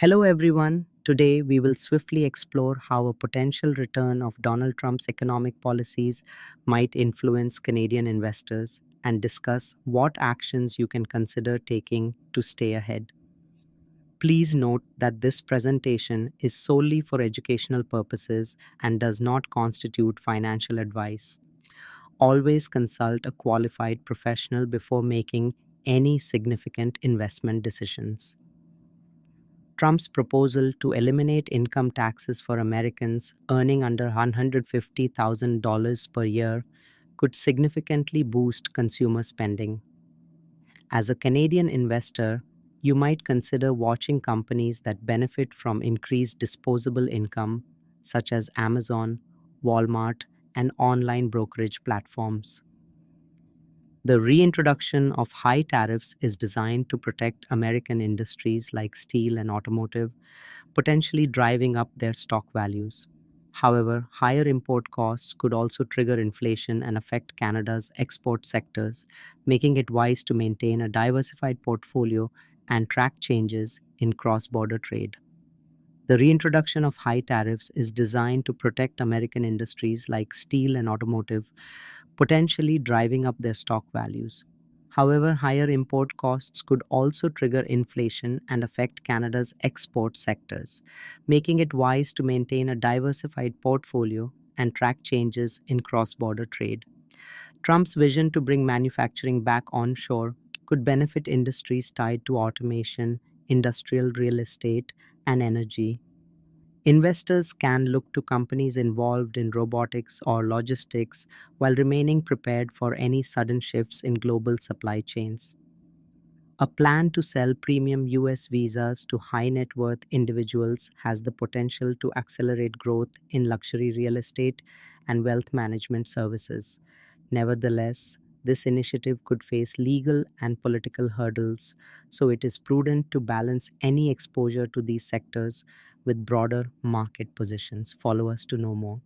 Hello, everyone. Today, we will swiftly explore how a potential return of Donald Trump's economic policies might influence Canadian investors and discuss what actions you can consider taking to stay ahead. Please note that this presentation is solely for educational purposes and does not constitute financial advice. Always consult a qualified professional before making any significant investment decisions. Trump's proposal to eliminate income taxes for Americans earning under $150,000 per year could significantly boost consumer spending. As a Canadian investor, you might consider watching companies that benefit from increased disposable income, such as Amazon, Walmart, and online brokerage platforms. The reintroduction of high tariffs is designed to protect American industries like steel and automotive, potentially driving up their stock values. However, higher import costs could also trigger inflation and affect Canada's export sectors, making it wise to maintain a diversified portfolio and track changes in cross border trade. The reintroduction of high tariffs is designed to protect American industries like steel and automotive, potentially driving up their stock values. However, higher import costs could also trigger inflation and affect Canada's export sectors, making it wise to maintain a diversified portfolio and track changes in cross border trade. Trump's vision to bring manufacturing back onshore could benefit industries tied to automation, industrial real estate, and energy. Investors can look to companies involved in robotics or logistics while remaining prepared for any sudden shifts in global supply chains. A plan to sell premium US visas to high net worth individuals has the potential to accelerate growth in luxury real estate and wealth management services. Nevertheless, this initiative could face legal and political hurdles, so it is prudent to balance any exposure to these sectors with broader market positions. Follow us to know more.